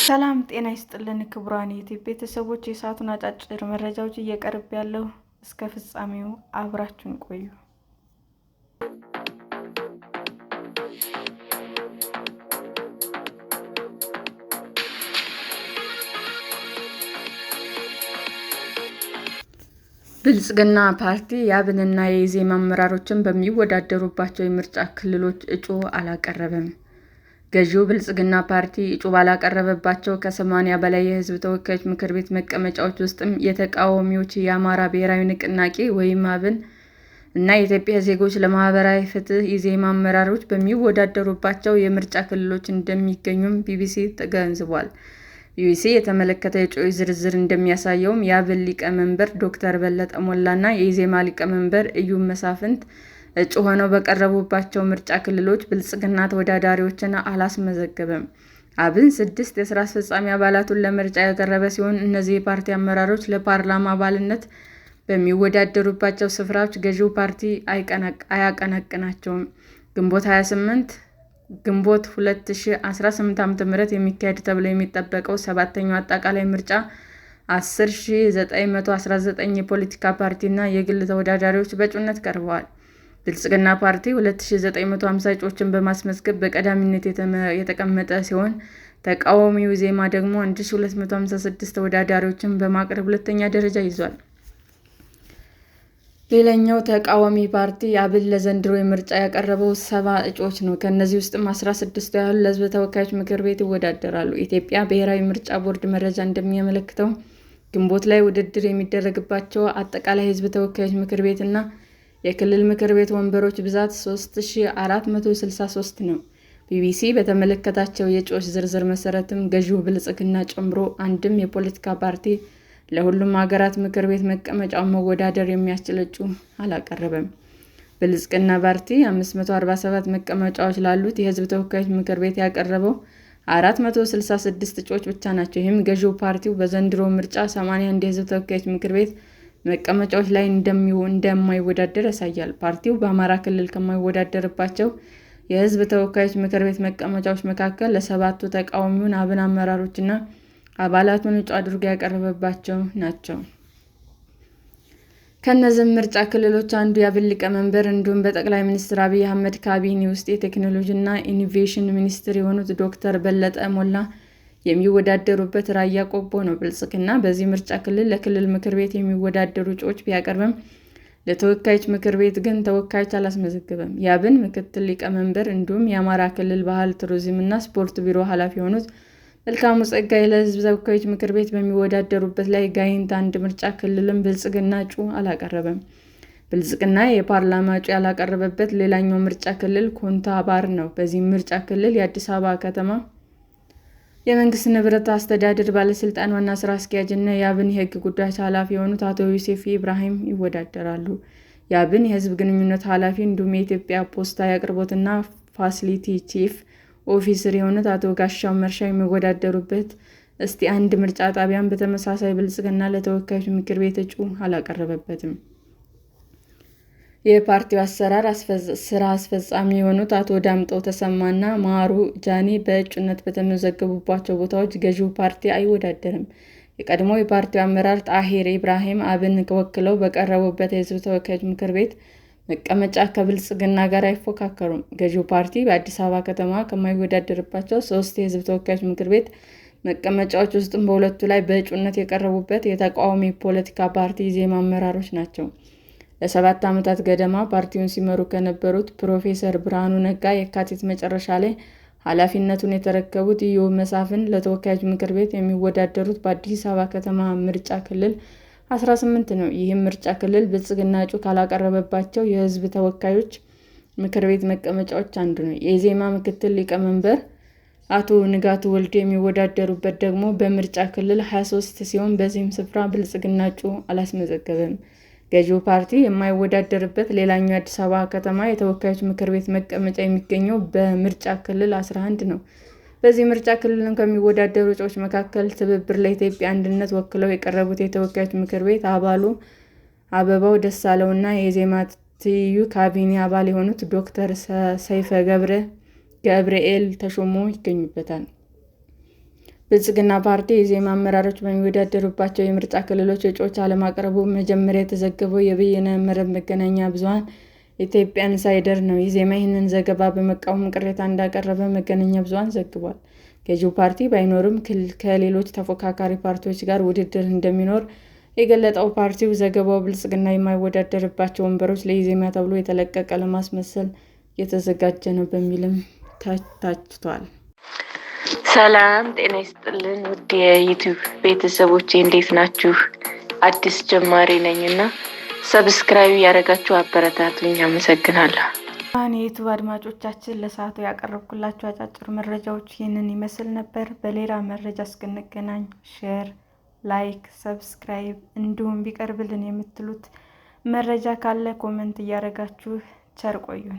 ሰላም ጤና ይስጥልን ክቡራን የዩቲዩብ ቤተሰቦች፣ የሰዓቱን አጫጭር መረጃዎች እየቀርብ ያለው እስከ ፍጻሜው አብራችሁን ቆዩ። ብልጽግና ፓርቲ የአብንና የኢዜማ አመራሮችን በሚወዳደሩባቸው የምርጫ ክልሎች እጩ አላቀረበም። ገዢው ብልጽግና ፓርቲ እጩ ባላቀረበባቸው ከ80 በላይ የሕዝብ ተወካዮች ምክር ቤት መቀመጫዎች ውስጥም የተቃዋሚዎች የአማራ ብሔራዊ ንቅናቄ (አብን) እና የኢትዮጵያ ዜጎች ለማህበራዊ ፍትህ (ኢዜማ) አመራሮች በሚወዳደሩባቸው የምርጫ ክልሎች እንደሚገኙም ቢቢሲ ተገንዝቧል። ቢቢሲ የተመለከተው የእጩዎች ዝርዝር እንደሚያሳየውም የአብን ሊቀመንበር ዶክተር በለጠ ሞላና የኢዜማ ሊቀመንበር ኢዩብ መሳፍንት እጩ ሆነው በቀረቡባቸው ምርጫ ክልሎች ብልጽግና ተወዳዳሪዎችን አላስመዘገበም። አብን 6 የሥራ አስፈጻሚ አባላቱን ለምርጫ ያቀረበ ሲሆን እነዚህ የፓርቲ አመራሮች ለፓርላማ አባልነት በሚወዳደሩባቸው ስፍራዎች ገዢው ፓርቲ አያቀነቅናቸውም። ግንቦት 28 2018 ዓ.ም የሚካሄድ ተብሎ የሚጠበቀው 7ኛው አጠቃላይ ምርጫ 10,919 የፖለቲካ ፓርቲና የግል ተወዳዳሪዎች በእጩነት ቀርበዋል። ብልጽግና ፓርቲ 2,950 እጩዎችን በማስመዝገብ በቀዳሚነት የተቀመጠ ሲሆን ተቃዋሚው ኢዜማ ደግሞ 1,256 ተወዳዳሪዎችን በማቅረብ ሁለተኛ ደረጃ ይዟል። ሌላኛው ተቃዋሚ ፓርቲ አብን ለዘንድሮ ምርጫ ያቀረበው 70 እጩዎች ነው። ከእነዚህ ውስጥም 16ቱ ያህል ለሕዝብ ተወካዮች ምክር ቤት ይወዳደራሉ። የኢትዮጵያ ብሔራዊ ምርጫ ቦርድ መረጃ እንደሚያመለክተው ግንቦት ላይ ውድድር የሚደረግባቸው አጠቃላይ የሕዝብ ተወካዮች ምክር ቤት እና የክልል ምክር ቤት ወንበሮች ብዛት 3,463 ነው። ቢቢሲ በተመለከታቸው የእጩዎች ዝርዝር መሰረትም ገዢው ብልጽግና ጨምሮ አንድም የፖለቲካ ፓርቲ ለሁሉም ሀገራት ምክር ቤት መቀመጫውን መወዳደር የሚያስችል እጩ አላቀረበም። ብልጽግና ፓርቲ 547 መቀመጫዎች ላሉት የሕዝብ ተወካዮች ምክር ቤት ያቀረበው 466 እጩዎች ብቻ ናቸው። ይህም ገዢው ፓርቲው በዘንድሮ ምርጫ 81 የሕዝብ ተወካዮች ምክር ቤት መቀመጫዎች ላይ እንደማይወዳደር ያሳያል። ፓርቲው በአማራ ክልል ከማይወዳደርባቸው የሕዝብ ተወካዮች ምክር ቤት መቀመጫዎች መካከል ለ7ቱ ተቃዋሚውን አብን አመራሮችና አባላቱን እጩ አድርጎ ያቀረበባቸው ናቸው። ከእነዚህም ምርጫ ክልሎች አንዱ የአብን ሊቀመንበር እንዲሁም በጠቅላይ ሚኒስትር አብይ አህመድ ካቢኔ ውስጥ የቴክኖሎጂና ኢኖቬሽን ሚኒስትር የሆኑት ዶክተር በለጠ ሞላ የሚወዳደሩበት ራያ ቆቦ ነው። ብልጽግና በዚህ ምርጫ ክልል ለክልል ምክር ቤት የሚወዳደሩ እጩዎች ቢያቀርብም ለተወካዮች ምክር ቤት ግን ተወካዮች አላስመዘገበም። የአብን ምክትል ሊቀመንበር እንዲሁም የአማራ ክልል ባህል ቱሪዝምና ስፖርት ቢሮ ኃላፊ የሆኑት መልካሙ ጸጋይ ለሕዝብ ተወካዮች ምክር ቤት በሚወዳደሩበት ላይ ጋይንት አንድ ምርጫ ክልልም ብልጽግና እጩ አላቀረበም። ብልጽግና የፓርላማ እጩ ያላቀረበበት ሌላኛው ምርጫ ክልል ኮንታ ባር ነው። በዚህ ምርጫ ክልል የአዲስ አበባ ከተማ የመንግስት ንብረት አስተዳደር ባለስልጣን ዋና ስራ አስኪያጅ እና የአብን የሕግ ጉዳዮች ኃላፊ የሆኑት አቶ ዮሴፍ ኢብራሂም ይወዳደራሉ። የአብን የሕዝብ ግንኙነት ኃላፊ እንዲሁም የኢትዮጵያ ፖስታ የአቅርቦትና ፋሲሊቲ ቺፍ ኦፊሰር የሆኑት አቶ ጋሻው መርሻ የሚወዳደሩበት እስቲ አንድ ምርጫ ጣቢያን በተመሳሳይ ብልጽግና ለተወካዮች ምክር ቤት እጩ አላቀረበበትም። የፓርቲው አሰራር ስራ አስፈጻሚ የሆኑት አቶ ዳምጠው ተሰማና ማሩ ጃኒ በእጩነት በተመዘገቡባቸው ቦታዎች ገዢው ፓርቲ አይወዳደርም። የቀድሞው የፓርቲው አመራር ጣሂር ኢብራሂም አብን ወክለው በቀረቡበት የሕዝብ ተወካዮች ምክር ቤት መቀመጫ ከብልጽግና ጋር አይፎካከሩም። ገዢው ፓርቲ በአዲስ አበባ ከተማ ከማይወዳደርባቸው 3 የሕዝብ ተወካዮች ምክር ቤት መቀመጫዎች ውስጥም በሁለቱ ላይ በእጩነት የቀረቡበት የተቃዋሚ ፖለቲካ ፓርቲ ኢዜማ አመራሮች ናቸው። ለ7 ዓመታት ገደማ ፓርቲውን ሲመሩ ከነበሩት ፕሮፌሰር ብርሃኑ ነጋ የካቲት መጨረሻ ላይ ኃላፊነቱን የተረከቡት ኢዩብ መሳፍንት ለተወካዮች ምክር ቤት የሚወዳደሩት በአዲስ አበባ ከተማ ምርጫ ክልል 18 ነው። ይህም ምርጫ ክልል ብልጽግና እጩ ካላቀረበባቸው የሕዝብ ተወካዮች ምክር ቤት መቀመጫዎች አንዱ ነው። የኢዜማ ምክትል ሊቀመንበር አቶ ንጋቱ ወልዴ የሚወዳደሩበት ደግሞ በምርጫ ክልል 23 ሲሆን በዚህም ስፍራ ብልጽግና እጩ አላስመዘገበም። ገዢው ፓርቲ የማይወዳደርበት ሌላኛው የአዲስ አበባ ከተማ የተወካዮች ምክር ቤት መቀመጫ የሚገኘው በምርጫ ክልል 11 ነው። በዚህ ምርጫ ክልሉን ከሚወዳደሩ እጩዎች መካከል ትብብር ለኢትዮጵያ አንድነት ወክለው የቀረቡት የተወካዮች ምክር ቤት አባሉ አበባው ደሳለውና የኢዜማ ትይዩ ካቢኔ አባል የሆኑት ዶክተር ሰይፈ ገብርኤል ተሾሞ ይገኙበታል። ብልጽግና ፓርቲ የኢዜማ አመራሮች በሚወዳደሩባቸው የምርጫ ክልሎች እጩዎች አለማቅረቡ መጀመሪያ የተዘገበው የበይነ መረብ መገናኛ ብዙኃን ኢትዮጵያ ኢንሳይደር ነው። ኢዜማ ይህንን ዘገባ በመቃወም ቅሬታ እንዳቀረበ መገናኛ ብዙኃን ዘግቧል። ገዢው ፓርቲ ባይኖርም ከሌሎች ተፎካካሪ ፓርቲዎች ጋር ውድድር እንደሚኖር የገለጠው ፓርቲው ዘገባው ብልጽግና የማይወዳደርባቸው ወንበሮች ለኢዜማ ተብሎ የተለቀቀ ለማስመሰል የተዘጋጀ ነው በሚልም ተችቷል። ሰላም ጤና ይስጥልን ውድ የዩቲዩብ ቤተሰቦቼ እንዴት ናችሁ? አዲስ ጀማሪ ነኝና ሰብስክራይብ ያደረጋችሁ አበረታቱኝ። አመሰግናለሁ። የዩቲዩብ አድማጮቻችን ለሰዓቱ ያቀረብኩላችሁ አጫጭር መረጃዎች ይህንን ይመስል ነበር። በሌላ መረጃ እስክንገናኝ ሼር፣ ላይክ፣ ሰብስክራይብ እንዲሁም ቢቀርብልን የምትሉት መረጃ ካለ ኮሜንት እያደረጋችሁ ቸር ቆዩን።